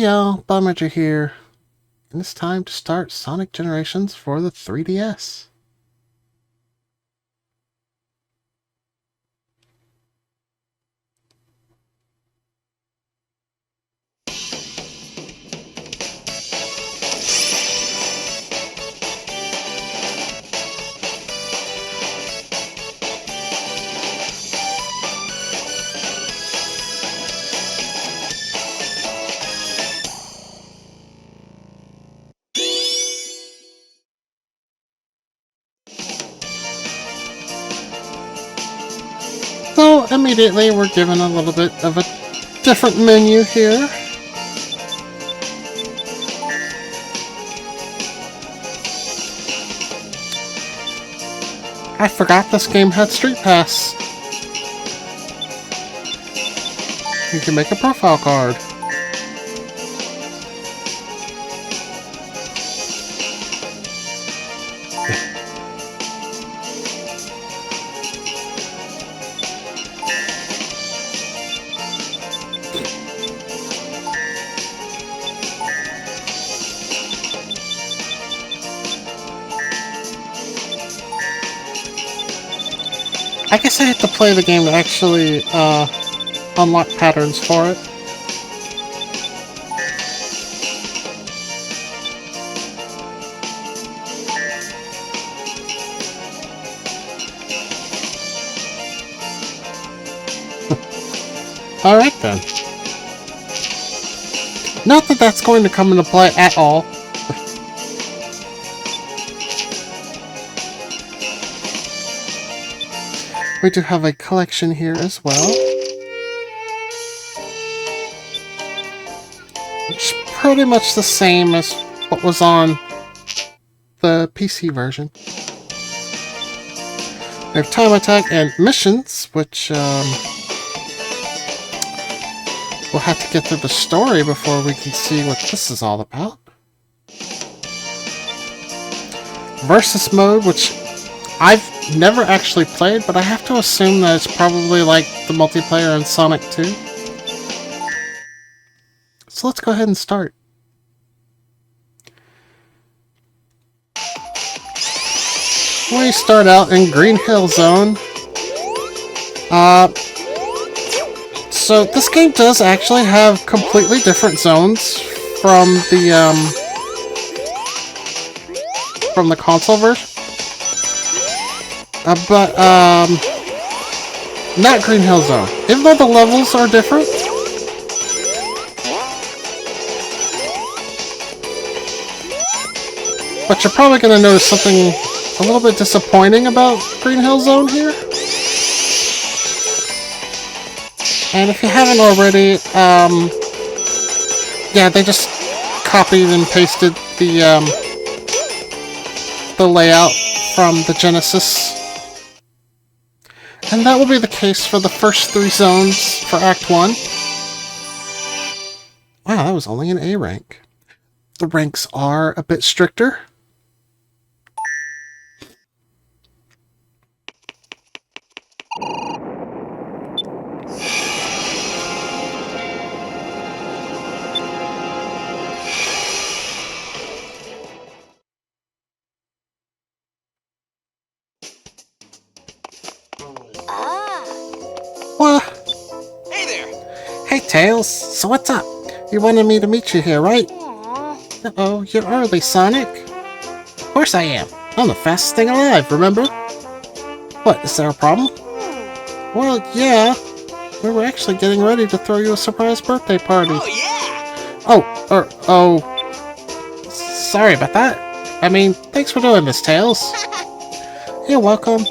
Hey y'all, Blaumagier here, and it's time to start Sonic Generations for the 3DS. So immediately we're given a little bit of a different menu here. I forgot this game had Street Pass. You can make a profile card. I guess I have to play the game to actually unlock patterns for it. Alright then. Not that that's going to come into play at all. We do have a collection here as well, which is pretty much the same as what was on the PC version. We have time attack and missions, which we'll have to get through the story before we can see what this is all about. Versus mode, which I've never actually played, but I have to assume that it's probably like the multiplayer in Sonic 2. So let's go ahead and start. We start out in Green Hill Zone. So this game does actually have completely different zones from the console version. But not Green Hill Zone. Even though the levels are different, but you're probably going to notice something a little bit disappointing about Green Hill Zone here. And if you haven't already, yeah, they just copied and pasted the layout from the Genesis. And that will be the case for the first 3 zones for Act 1. Wow, that was only an A rank. The ranks are a bit stricter. What? Hey there! Hey, Tails. So what's up? You wanted me to meet you here, right? Uh-oh, you're early, Sonic. Of course I am. I'm the fastest thing alive, remember? What, is there a problem? Well, yeah. We were actually getting ready to throw you a surprise birthday party. Oh, yeah! Oh. Sorry about that. I mean, thanks for doing this, Tails. You're welcome.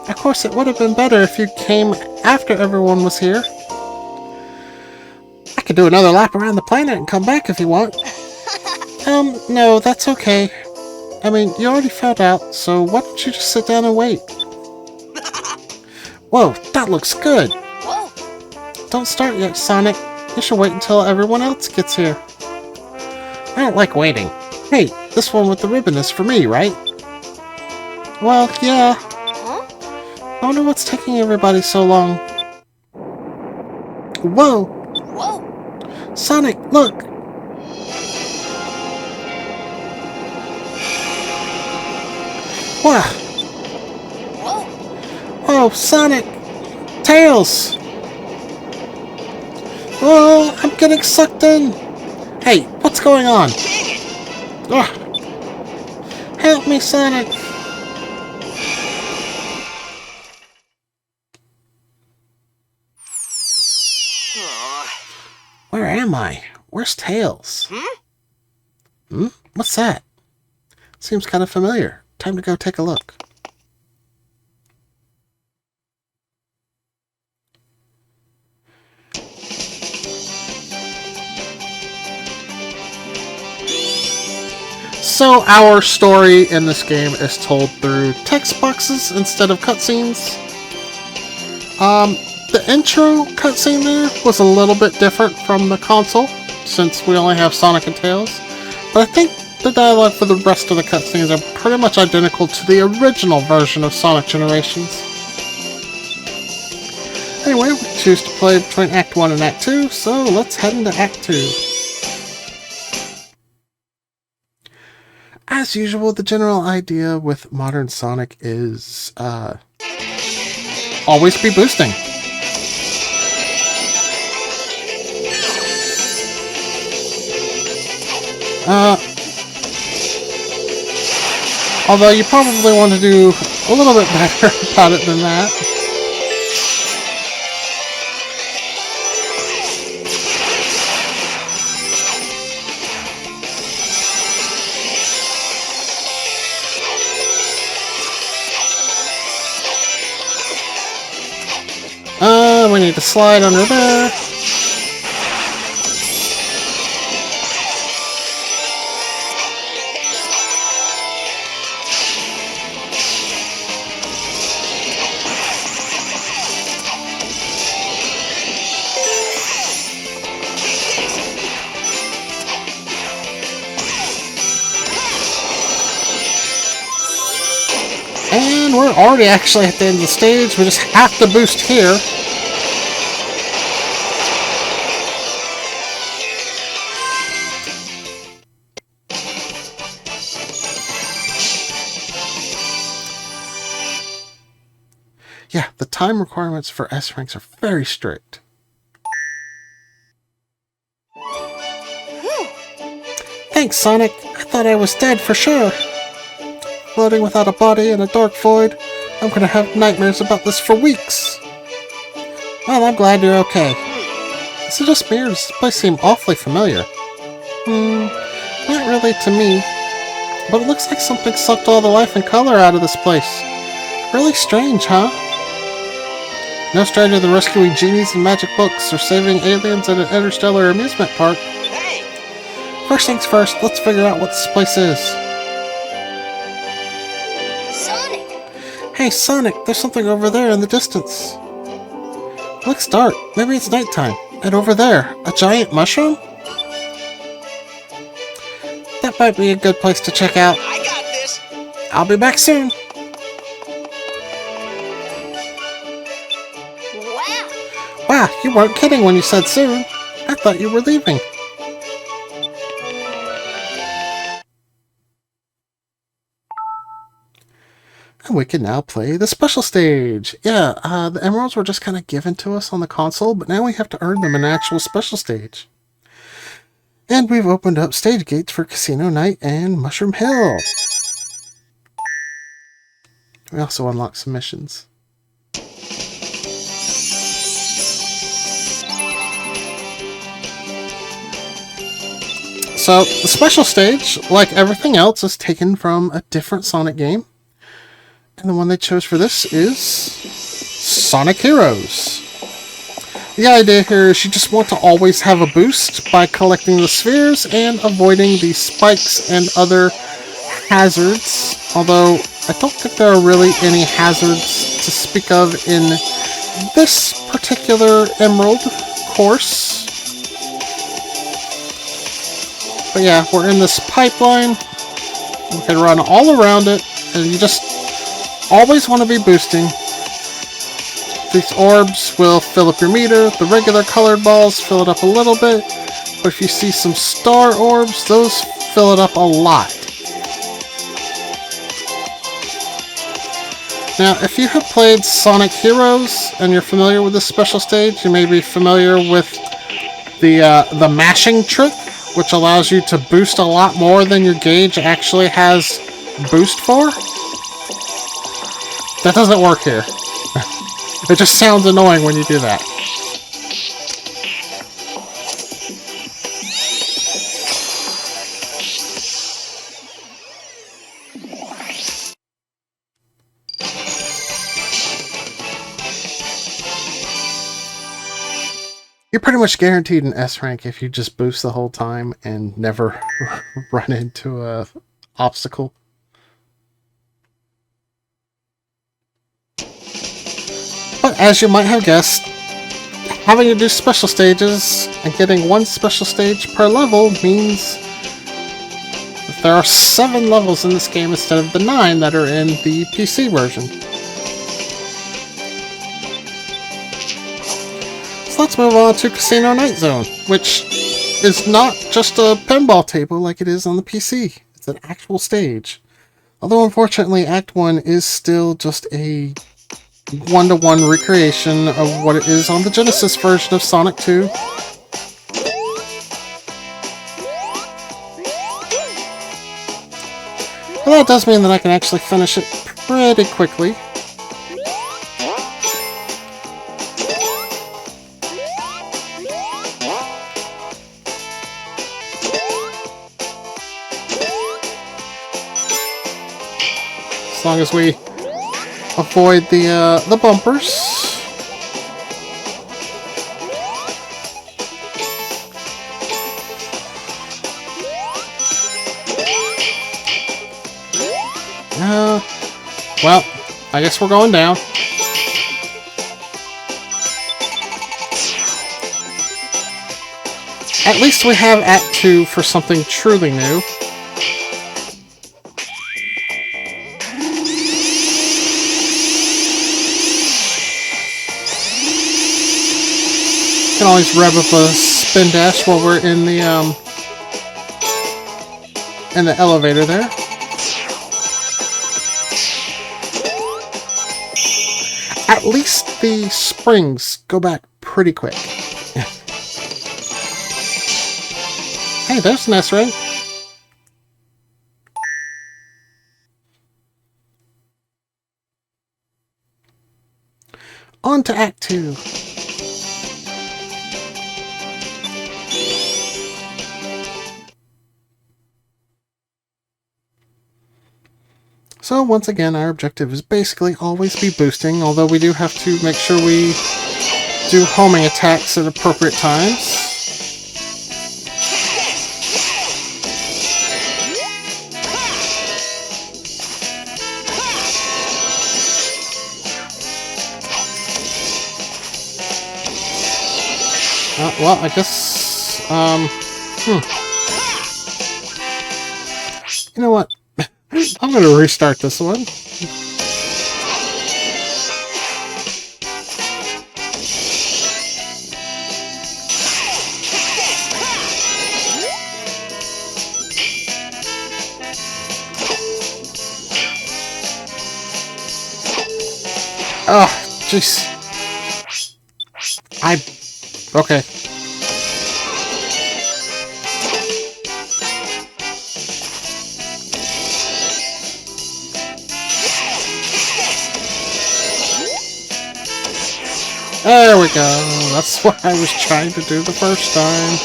Of course, it would have been better if you came after everyone was here. I could do another lap around the planet and come back if you want. No, that's okay. I mean, you already found out, so why don't you just sit down and wait? Whoa, that looks good! Whoa! Don't start yet, Sonic. You should wait until everyone else gets here. I don't like waiting. Hey, this one with the ribbon is for me, right? Well, yeah. Huh? I wonder what's taking everybody so long. Whoa! Whoa! Sonic, look! Wow. Oh, Sonic! Tails! Oh, I'm getting sucked in! Hey, what's going on? Ugh. Help me, Sonic! Where am I? Where's Tails? Hmm? What's that? Seems kind of familiar. Time to go take a look. So our story in this game is told through text boxes instead of cutscenes. The intro cutscene there was a little bit different from the console, since we only have Sonic and Tails. But I think the dialogue for the rest of the cutscenes are pretty much identical to the original version of Sonic Generations. Anyway, we choose to play between Act 1 and Act 2, so let's head into Act 2. As usual, the general idea with modern Sonic is, always be boosting. Although you probably want to do a little bit better about it than that. We need to slide under there. And we're already actually at the end of the stage. We just have to boost here. Yeah, the time requirements for S ranks are very strict. Thanks, Sonic. I thought I was dead for sure. Floating without a body in a dark void. I'm gonna have nightmares about this for weeks. Well, I'm glad you're okay. Is it just me or does this place seem awfully familiar? Not really to me. But it looks like something sucked all the life and color out of this place. Really strange, huh? No stranger than rescuing genies in magic books or saving aliens at an interstellar amusement park. Hey! First things first, let's figure out what this place is. Sonic! Hey, Sonic, there's something over there in the distance. It looks dark. Maybe it's nighttime. And over there, a giant mushroom? That might be a good place to check out. I got this! I'll be back soon. Wow! Wow, you weren't kidding when you said soon. I thought you were leaving. And we can now play the special stage. Yeah, the emeralds were just kind of given to us on the console, but now we have to earn them in an actual special stage. And we've opened up stage gates for Casino Night and Mushroom Hill. We also unlocked some missions. So, the special stage, like everything else, is taken from a different Sonic game. And the one they chose for this is Sonic Heroes. The idea here is you just want to always have a boost by collecting the spheres and avoiding the spikes and other hazards. Although, I don't think there are really any hazards to speak of in this particular Emerald course. But yeah, we're in this pipeline. We can run all around it, and you just always want to be boosting. These orbs will fill up your meter. The regular colored balls fill it up a little bit. But if you see some star orbs, those fill it up a lot. Now, if you have played Sonic Heroes and you're familiar with this special stage, you may be familiar with the mashing trick, which allows you to boost a lot more than your gauge actually has boost for. That doesn't work here. It just sounds annoying when you do that. You're pretty much guaranteed an S rank if you just boost the whole time and never run into a obstacle. But as you might have guessed, having to do special stages and getting one special stage per level means that there are 7 levels in this game instead of the 9 that are in the PC version. So let's move on to Casino Night Zone, which is not just a pinball table like it is on the PC. It's an actual stage. Although unfortunately Act 1 is still just a one-to-one recreation of what it is on the Genesis version of Sonic 2. Well, that does mean that I can actually finish it pretty quickly. As long as we avoid the bumpers. Well, I guess we're going down. At least we have Act 2 for something truly new. Can always rev up a spin dash while we're in the elevator there. At least the springs go back pretty quick. Hey, there's an S rank. On to Act 2. So once again, our objective is basically always be boosting, although we do have to make sure we do homing attacks at appropriate times. Well, I guess, You know what? I'm going to restart this one. Oh, jeez. Okay. There we go. That's what I was trying to do the first time.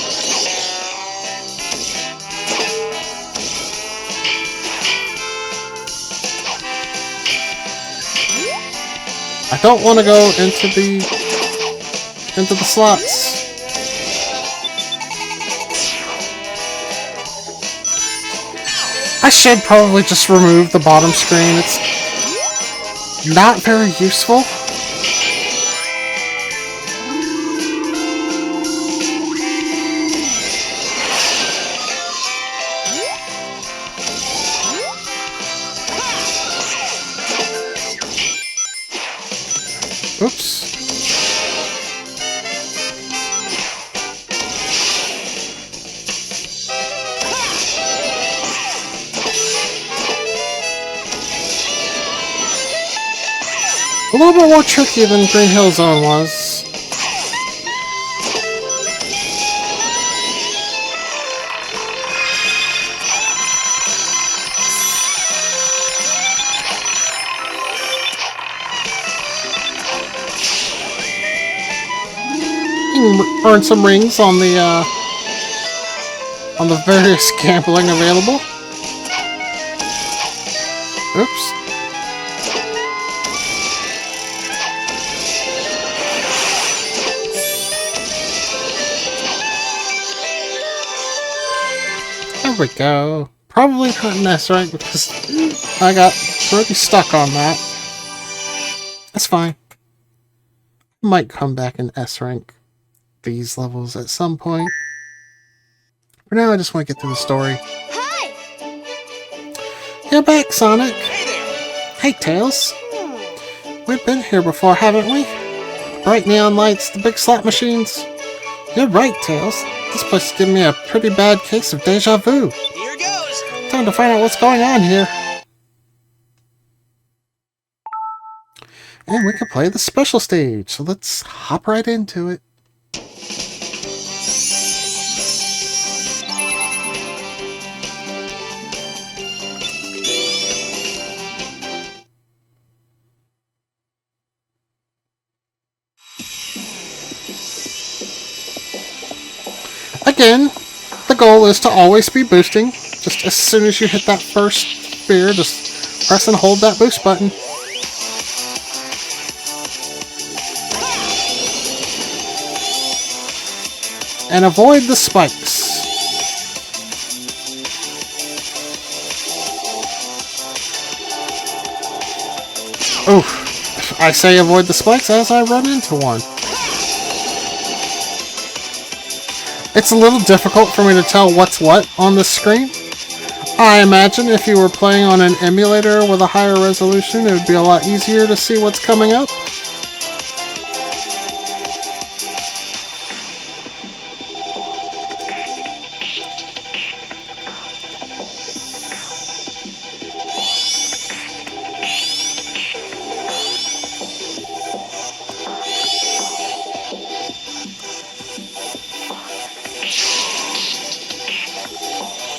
I don't want to go into the slots. I should probably just remove the bottom screen. It's not very useful. Oops. A little bit more tricky than Green Hill Zone was. You can earn some rings on the various gambling available. Oops. There we go. Probably not an S rank because I got pretty stuck on that. That's fine. Might come back in S rank these levels at some point. For now, I just want to get through the story. Hi! You're back, Sonic. Hey there! Hey, Tails. We've been here before, haven't we? Bright neon lights, the big slot machines. You're right, Tails. This place is giving me a pretty bad case of deja vu. Here goes! Time to find out what's going on here. And we can play the special stage, so let's hop right into it. Again, the goal is to always be boosting. Just as soon as you hit that first sphere, just press and hold that boost button. And avoid the spikes. Oof. I say avoid the spikes as I run into one. It's a little difficult for me to tell what's what on the screen. I imagine if you were playing on an emulator with a higher resolution, it would be a lot easier to see what's coming up.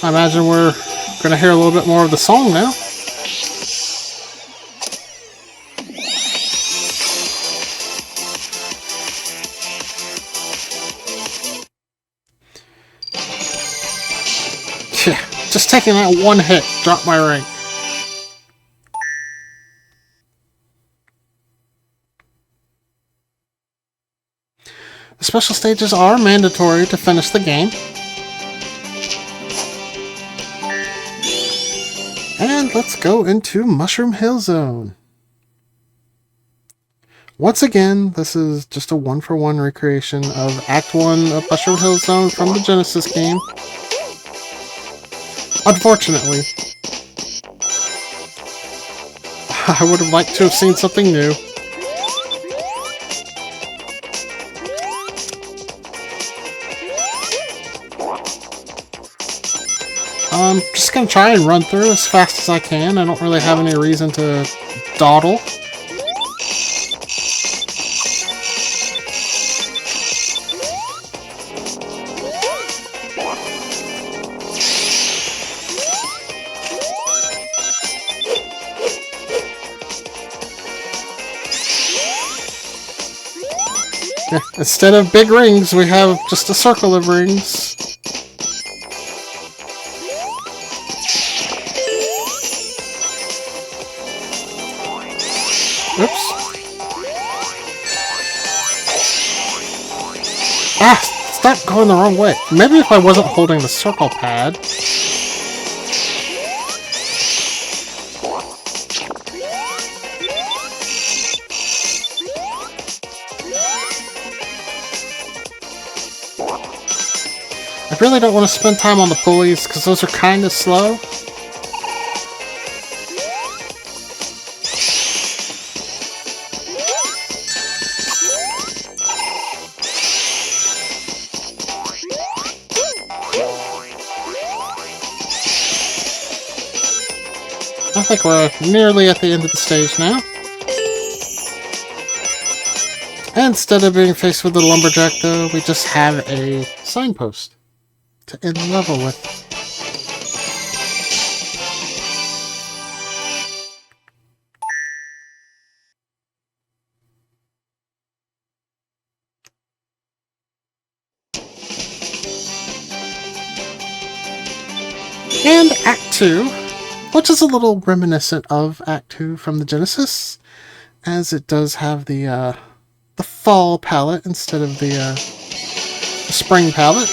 I imagine we're going to hear a little bit more of the song now. Yeah, just taking that one hit dropped my rank. The special stages are mandatory to finish the game. And let's go into Mushroom Hill Zone. Once again, this is just a one-for-one recreation of Act 1 of Mushroom Hill Zone from the Genesis game. Unfortunately. I would have liked to have seen something new. I'm just going to try and run through as fast as I can. I don't really have any reason to dawdle. Yeah, instead of big rings, we have just a circle of rings. Oops. Ah! Stop going the wrong way. Maybe if I wasn't holding the circle pad. I really don't want to spend time on the pulleys because those are kind of slow. I think we're nearly at the end of the stage now. Instead of being faced with the lumberjack, though, we just have a signpost to end the level with. And Act 2, which is a little reminiscent of Act 2 from the Genesis, as it does have the fall palette instead of the spring palette.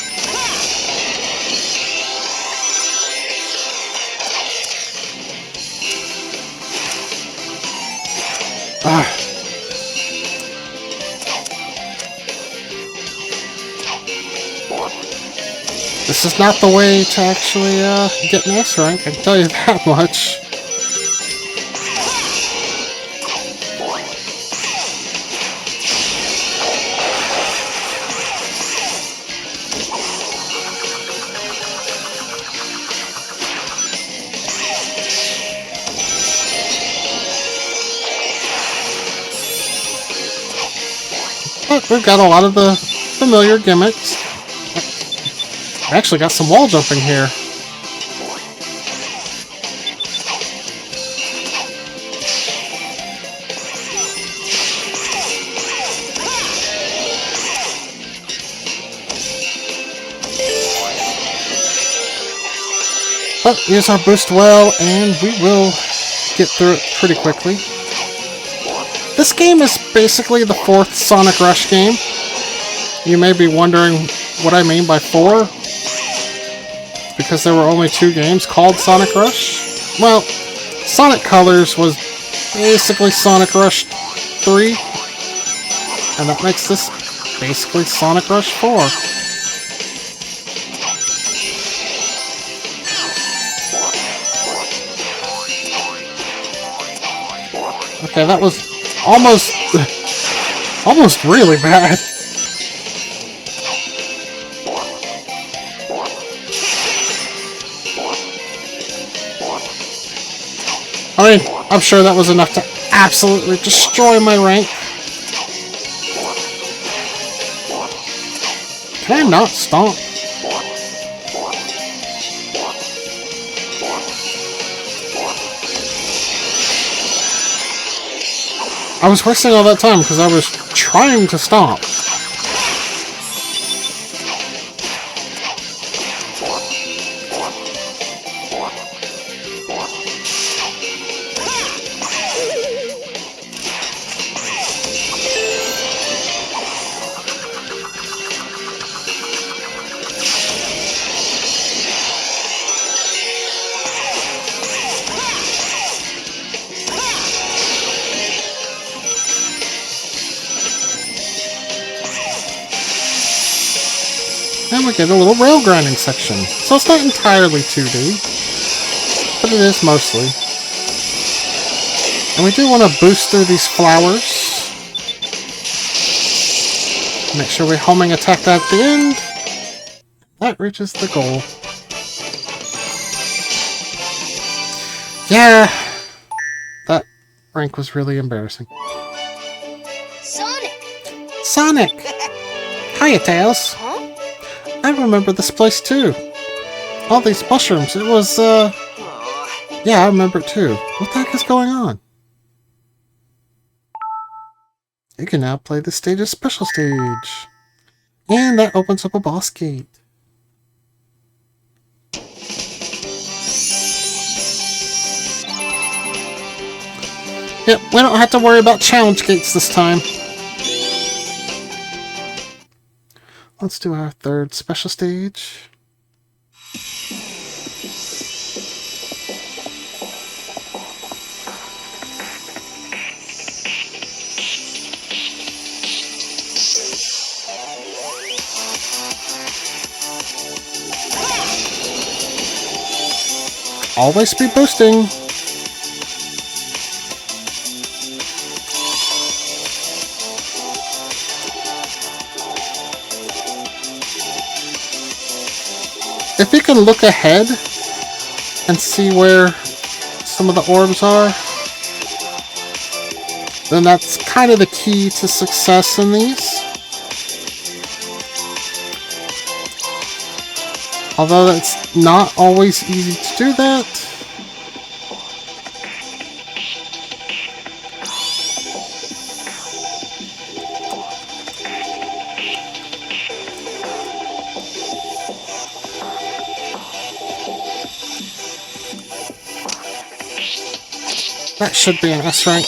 This is not the way to actually get an S rank, I can tell you that much. But we've got a lot of the familiar gimmicks. I actually got some wall jumping here. But use our boost well, and we will get through it pretty quickly. This game is basically the 4th Sonic Rush game. You may be wondering what I mean by 4. Because there were only 2 games called Sonic Rush. Well, Sonic Colors was basically Sonic Rush 3. And that makes this basically Sonic Rush 4. Okay, that was almost really bad. I mean, I'm sure that was enough to absolutely destroy my rank. Can I not stomp? I was wasting all that time because I was trying to stomp. And we get a little rail grinding section. So it's not entirely 2D, but it is mostly. And we do want to boost through these flowers. Make sure we homing attack that at the end. That reaches the goal. Yeah, that rank was really embarrassing. Sonic! Hiya, Tails. Huh? I remember this place too. All these mushrooms, it was, yeah, I remember it too. What the heck is going on? You can now play the stage's special stage. And that opens up a boss gate. Yep, we don't have to worry about challenge gates this time. Let's do our 3rd special stage. Always be boosting. If you can look ahead and see where some of the orbs are, then that's kind of the key to success in these. Although it's not always easy to do that. That should be an S rank.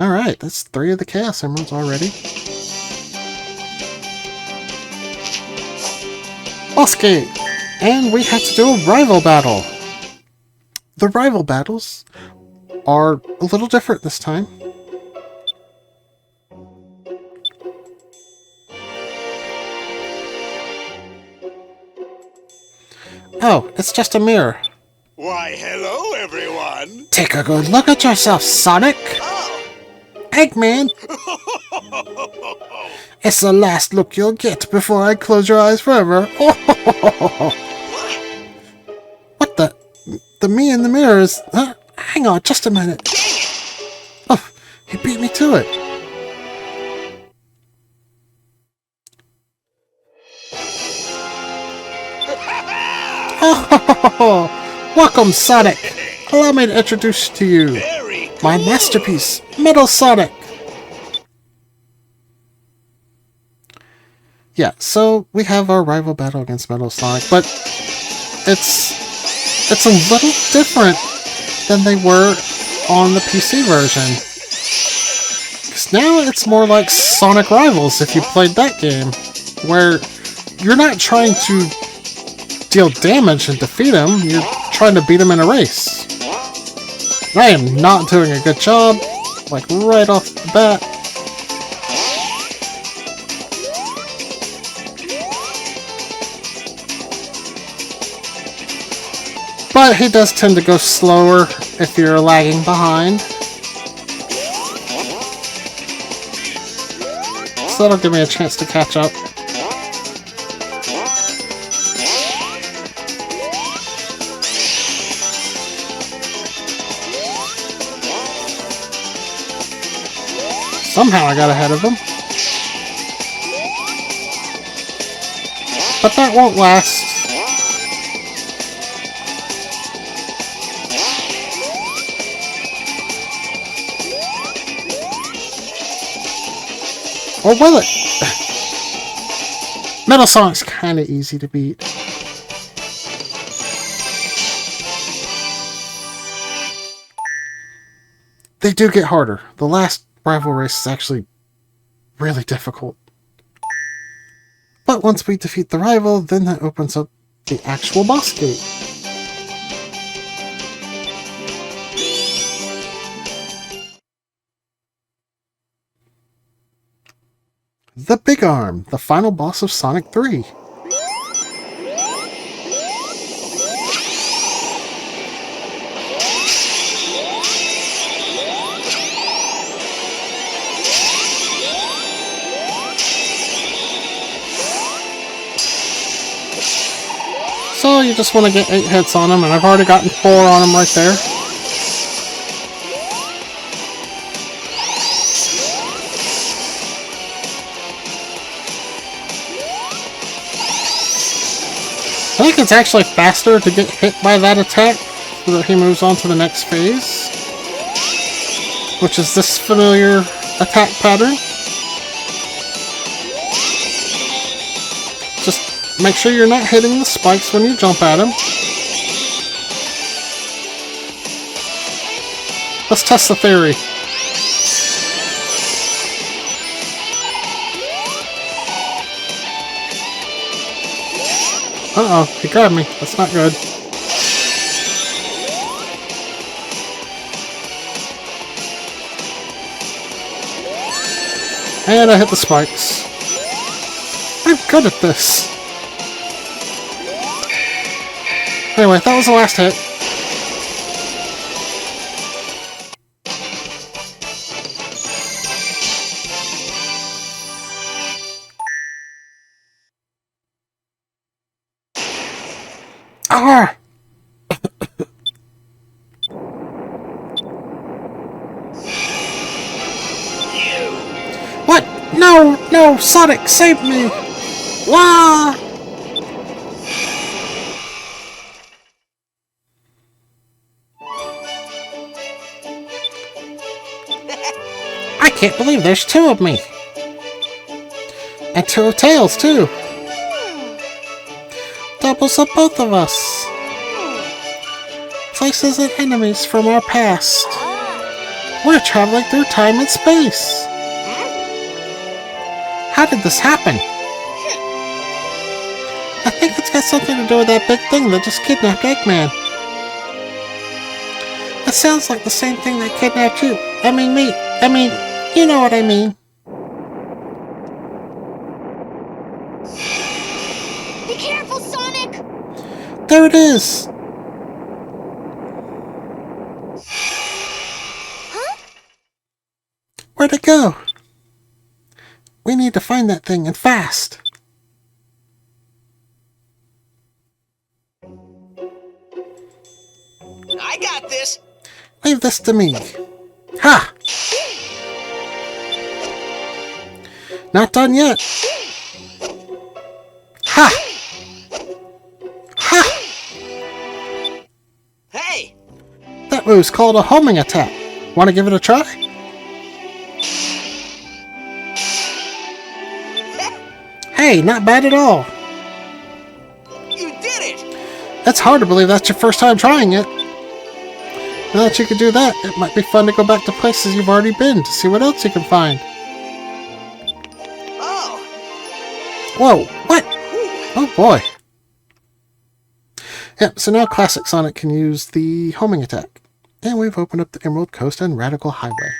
Alright, that's 3 of the Chaos Emeralds already. Boss gate! And we have to do a rival battle! The rival battles are a little different this time. Oh, it's just a mirror. Why, hello, everyone. Take a good look at yourself, Sonic! Oh. Eggman! It's the last look you'll get before I close your eyes forever. What the? The me in the mirror is... hang on, just a minute. Oh, he beat me to it. Oh, welcome, Sonic. Allow me to introduce to you my masterpiece, Metal Sonic. Yeah, so we have our rival battle against Metal Sonic, but it's a little different than they were on the PC version. Because now it's more like Sonic Rivals if you played that game, where you're not trying to deal damage and defeat him, you're trying to beat him in a race. And I am not doing a good job, like right off the bat. But he does tend to go slower if you're lagging behind. So that'll give me a chance to catch up. Somehow I got ahead of him. But that won't last. Or will it? Metal Sonic's kinda easy to beat. They do get harder. The last rival race is actually really difficult. But once we defeat the rival, then that opens up the actual boss gate. The Big Arm, the final boss of Sonic 3. So you just want to get 8 hits on him, and I've already gotten 4 on him right there. I think it's actually faster to get hit by that attack so that he moves on to the next phase, which is this familiar attack pattern. Just make sure you're not hitting the spikes when you jump at him. Let's test the theory. Uh-oh, he grabbed me. That's not good. And I hit the spikes. I'm good at this. Anyway, that was the last hit. No! No! Sonic, save me! Wah! I can't believe there's two of me! And two of Tails, too! Doubles of both of us! Places and enemies from our past. We're traveling through time and space! How did this happen? I think it's got something to do with that big thing that just kidnapped Eggman. It sounds like the same thing that kidnapped you. I mean me. I mean, you know what I mean. Be careful, Sonic! There it is! Huh? Where'd it go? We need to find that thing, and fast! I got this. Leave this to me. Ha! Not done yet. Ha! Ha! Hey! That move's called a homing attack. Want to give it a try? Hey, not bad at all. You did it! It's hard to believe that's your first time trying it. Now that you can do that, it might be fun to go back to places you've already been to see what else you can find. Oh! Whoa, what? Oh boy. Yep, so now Classic Sonic can use the homing attack. And we've opened up the Emerald Coast and Radical Highway.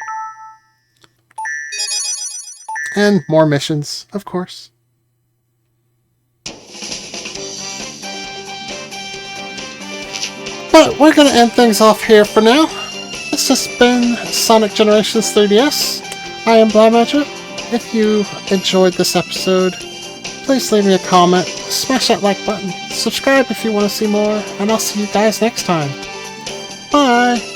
And more missions, of course. But we're going to end things off here for now. This has been Sonic Generations 3DS. I am Blaumagier. If you enjoyed this episode, please leave me a comment, smash that like button, subscribe if you want to see more, and I'll see you guys next time. Bye!